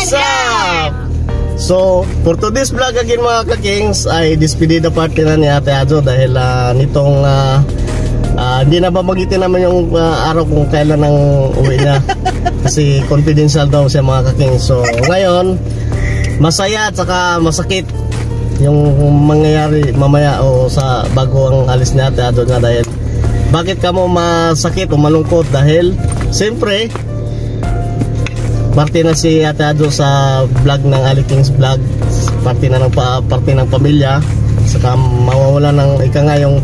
What's up? So, for today's vlog again mga ka-kings, ay despedida party na ni Ate Ajo dahil nitong hindi na babagitin naman yung araw kung kailan ang uwi niya kasi confidential daw siya mga ka-kings. So, ngayon, masaya at saka masakit yung mangyayari mamaya o sa bago ang alis ni Ate Ajo nga dahil bakit ka mo masakit o malungkot dahil siyempre party na si Ate Ajo sa vlog ng Ali Kings Vlog, party na ng party ng pamilya, saka mawawala ng ika nga yung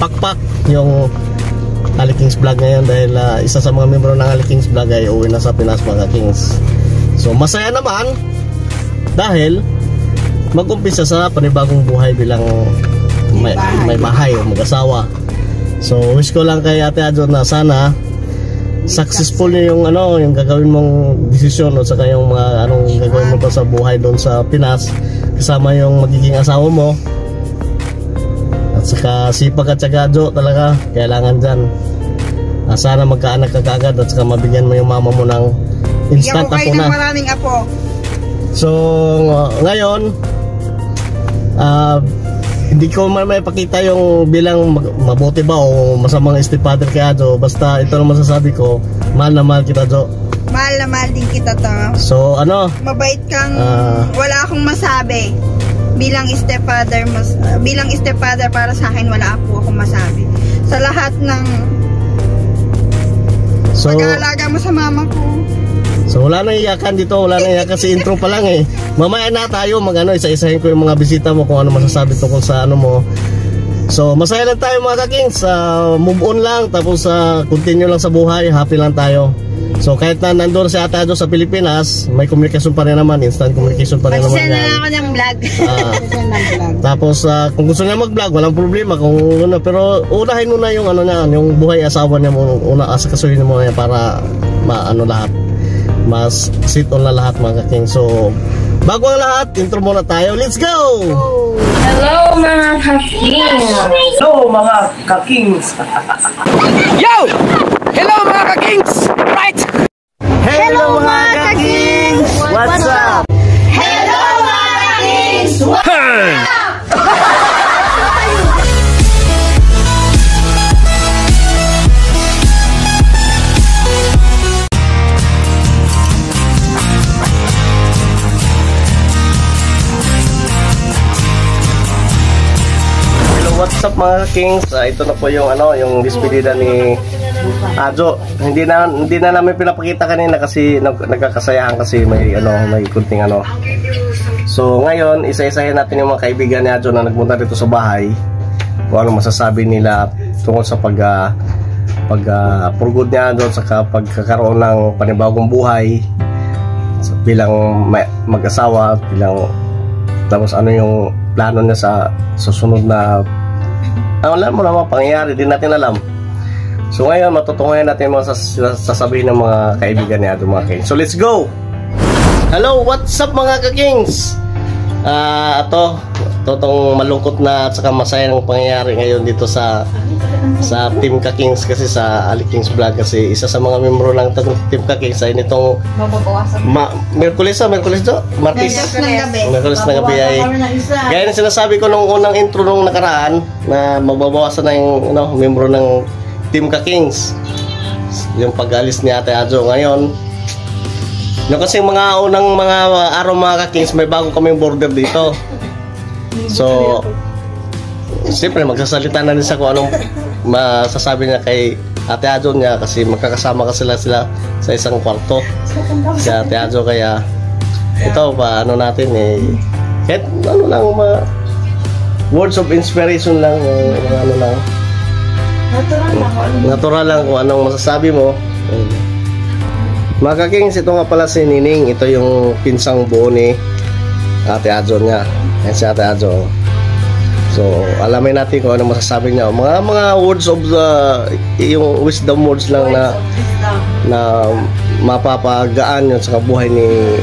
pakpak yung Ali Kings Vlog ngayon dahil isa sa mga membro ng Ali Kings Vlog ay uwi na sa Pinas mga Kings. So masaya naman dahil mag-umpisa sa panibagong buhay bilang may bahay o mag-asawa. So wish ko lang kay Ate Ajo na sana successful yung yung gagawin mong desisyon o saka yung mga gagawin mo pa sa buhay doon sa Pinas kasama yung magiging asawa mo at saka sipag at saka Jo talaga kailangan dyan. Sana magkaanak ka kagad at saka mabigyan mo yung mama mo ng instant apo na. Maraming apo. So ngayon hindi ko man may pakita yung bilang mabuti ba o masamang stepfather kay Ajo. Basta ito lang masasabi ko, mahal na mahal kita Jo. Mahal na mahal din kita to. So mabait kang wala akong masabi. Bilang stepfather para sa akin wala akong masabi. Sa lahat ng pag-aalaga mo sa mama ko. So wala nang iyakan dito, wala nang iyakan si intro pa lang eh. Mamaya na tayo isa-isahin ko yung mga bisita mo kung ano masasabi tungkol sa mo. So masaya lang tayo mga ka-kings, move on lang tapos continue lang sa buhay, happy lang tayo. So kahit na nandun si Ate Ajo sa Pilipinas, may communication pa rin naman, instant communication pa rin naman yan. Magsasend na ako ng vlog. Tapos kung gusto niya mag-vlog, walang problema kung pero unahin mo na yung yung buhay asawa niya mo, asakasuhin mo na para lahat. Mas sit on na lahat mga ka-king. So bago ang lahat, intro muna tayo. Let's go! Hello mga ka-kings! Hello mga ka-kings! Yo! Hello mga ka-kings! Right! Hello mga ka-kings! What's up? Hello mga ka-kings! What's up? What's up mga kings? Ito na po yung yung despedida ni Ajo. Hindi na namin pinapakita kanina kasi nagkakasayahan kasi may kunting So ngayon, isa-isahin natin yung mga kaibigan ni Ajo na nagpunta dito sa bahay. Kung ano masasabi nila tungkol sa pag-purgod niya Ajo sa pagkakaroon ng panibagong buhay bilang mag-asawa, tapos yung plano niya sa susunod na alam mo naman pangyayari, din natin alam. So ngayon matutungayan natin mga sasabihin ng mga kaibigan ni Ajo mga kings. So let's go! Hello, what's up mga ka-kings? Totong malungkot na at saka masayang pangyayari ngayon dito sa Team Ka-Kings kasi sa Ali Kings Vlog kasi isa sa mga membro ng Team Ka-Kings ay nitong Merkulis do? Martes ng gabi ay gaya na sinasabi ko nung unang intro nung nakaraan na mababawasan na yung membro ng Team Ka-Kings yung pag-alis ni Ate Ajo ngayon. Kasi mga unang mga araw mga ka-kings may bago kaming border dito. So siyempre magsasalita na rin sa kung anong masasabi niya kay Ate Ajo niya kasi magkakasama ka sila sa isang kwarto si Ate Ajo kaya ito pa natin kahit lang words of inspiration lang natural lang kung anong masasabi mo. Mga ka-kings, ito nga pala si Nining. Ito yung pinsang buo ni Ate Ajo niya. Yan si Ate Ajo. So alamin natin kung ano masasabi niya. Mga words of yung wisdom words lang na mapapagaan yun sa buhay ni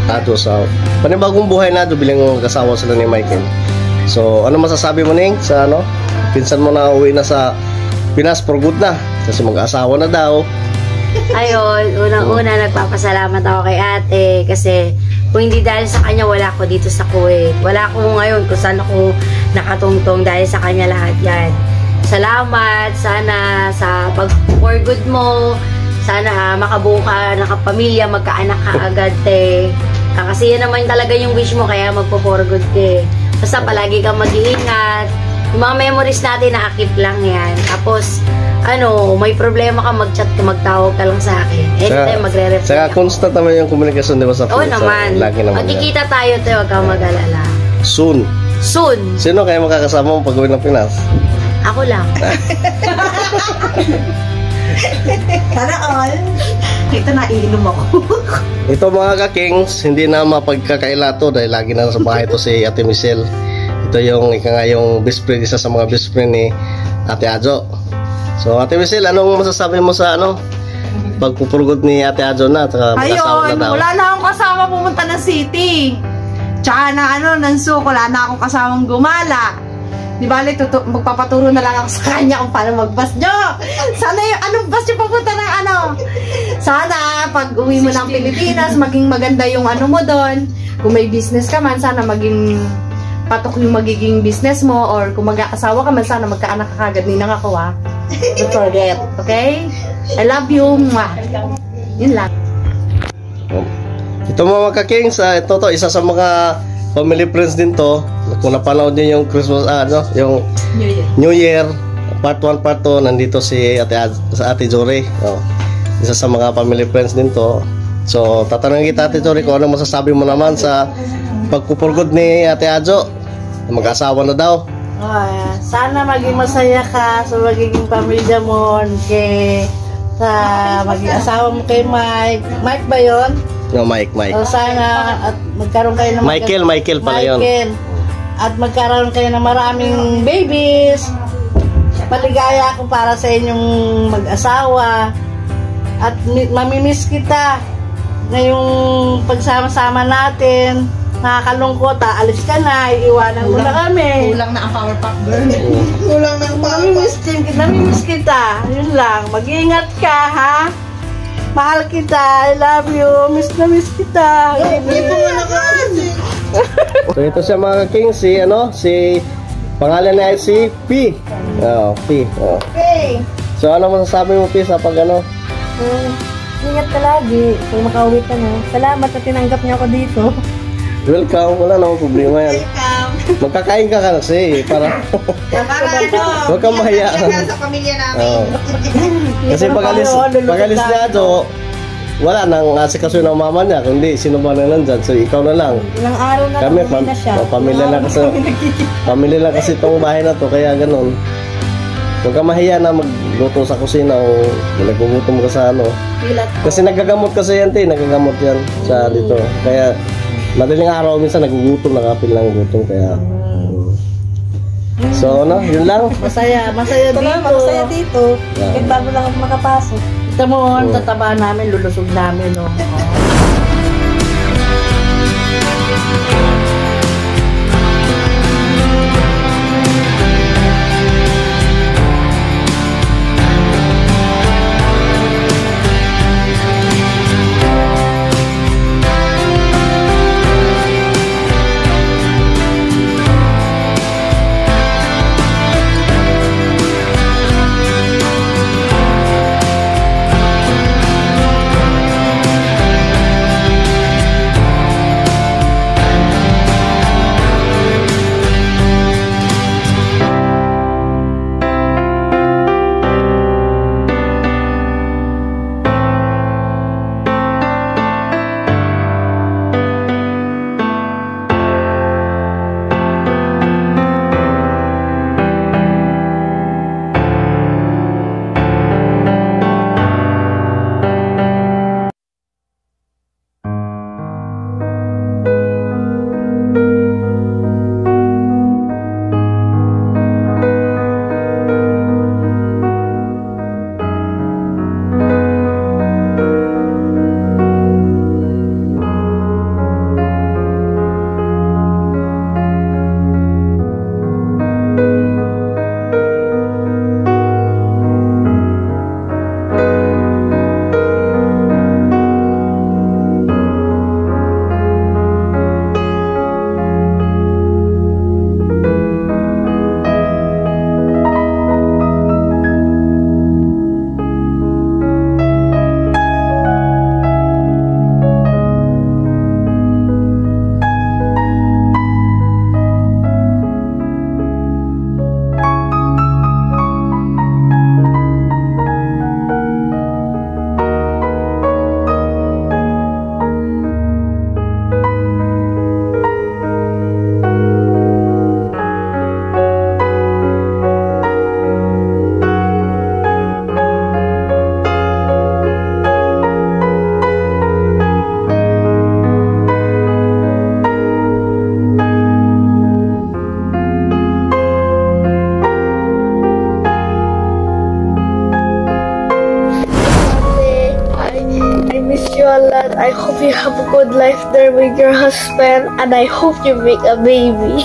Ajo sa panibagong buhay na Ajo bilang kasawa sila ni Michael. So ano masasabi mo Ning sa pinsan mo na uwi na sa Pinas for good na kasi mag-asawa na daw. Ayun, unang-una nagpapasalamat ako kay ate kasi kung hindi dahil sa kanya, wala ako dito sa Kuwait. Wala ako ngayon kung saan ako nakatungtong dahil sa kanya lahat yan. Salamat, sana sa pag-for good mo, sana makabuo ka, nakapamilya, magkaanak ka agad, te. Kasi yan naman talaga yung wish mo, kaya magpo-for good ka. Basta palagi kang mag-iingat. Yung mga memories natin, nakakip lang yan. Tapos, may problema ka, mag-chat ka, magtawag ka lang sa akin. Anytime magre-reply Saka ako. constant naman yung communication, di ba, sa Oo naman. Lagi naman. Magkikita tayo, te, huwag kang mag-alala. Soon. Soon. Sino kaya makakasama mo pag uwi ng Pinas? Ako lang. Sana all. Ito na, iinom ako. Ito mga ka-kings, hindi na mapagkakaila to dahil lagi na sa bahay to si Ate Michelle. Ito yung yung best friend, isa sa mga best friend ni Ate Ajo. So Ate Michelle, anong masasabi mo sa pagpupurugod ni Ate Ajo na at mag-asawa na daw? Wala na akong kasama pumunta ng city. Tsaka na ng suko, wala na akong kasamang gumala. Di ba, magpapaturo na lang ako sa kanya kung paano mag-bus nyo. Sana yung anong bus yung papunta ng Sana pag uwi mo ng Pilipinas, maging maganda yung mo doon. Kung may business ka man, sana maging patok yung magiging business mo. Or kung mag-aasawa ka man, sana magkaanak ka kagad. Ninang ako Don't forget, okay? I love you. Mwah. Yun lang. Ito mga ka-kings, ito isa sa mga family friends din to. Kung napanood niyo yung Christmas, yung New Year, part 1, part 2, nandito si Ate Jory. Isa sa mga family friends din to. So, tatanungin kita, Ate Jory, kung ano masasabi mo naman sa pagpupurgod ni Ate Ajo. Mag-asawa na daw. Sana maging masaya ka sa magiging pamilya mo sa maging asawa mo kay Mike. Mike ba yun? No, Mike. O sana at magkaroon kayo ng Michael pala yun. At magkaroon kayo ng maraming babies. Maligaya ako para sa inyong mag-asawa. At mamimiss kita ngayong pagsama-sama natin. Nakakalungkot, alis ka na, iiwanan mo na kami. Kulang na ang power pack girl. Kulang na ang power pack. Namimiss kita. Yun lang. Mag-iingat ka, ha? Mahal kita. I love you. Miss na miss kita. So ito siya mga king, si pangalan niya ay si P. P. So ano masasabi mo, P, sa Ingat ka lagi. Kung makauwi ka na. Salamat na tinanggap niyo ako dito. Welcome, wala namang problema yan. Magkakain ka kasi, para huwag kang mahiya. Sa pamilya namin. Kasi pagalis niya ito, wala nang asikaso ng mama niya, kundi sino ba na nandyan, so ikaw na lang. Ilang araw na Kami, na siya. pamilya na kasi itong bahay na to, kaya ganun. Huwag kang mahiya na magluto sa kusina o nagugutom ka sa Kasi nagagamot kasi yan, nagagamot yan sa dito. Kaya madaling araw minsan nagugutom, nakapil lang gutom, kaya so yun lang. Masaya dito. Masaya dito. Kahit bago lang ako makapasok. Ito mo, tataba namin, lulusog namin, and I hope you have a good life there with your husband, and I hope you make a baby.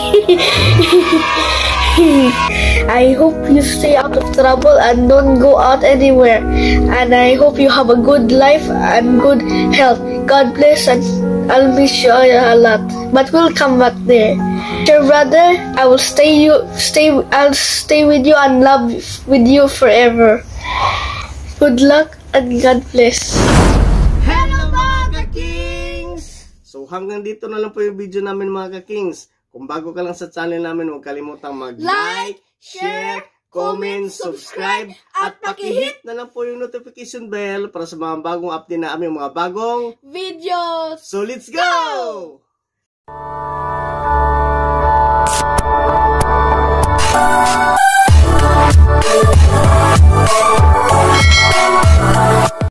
I hope you stay out of trouble and don't go out anywhere, and I hope you have a good life and good health. God bless, and I'll miss you a lot, but we'll come back there. Your brother, I will I'll stay with you and love with you forever. Good luck and God bless. Hello mga ka-Kings! So hanggang dito na lang po yung video namin mga ka-Kings. Kung bago ka lang sa channel namin, huwag kalimutang mag-like, share, comment, subscribe, at pakihit na lang po yung notification bell para sa mga bagong update na aming mga bagong Videos! So let's go!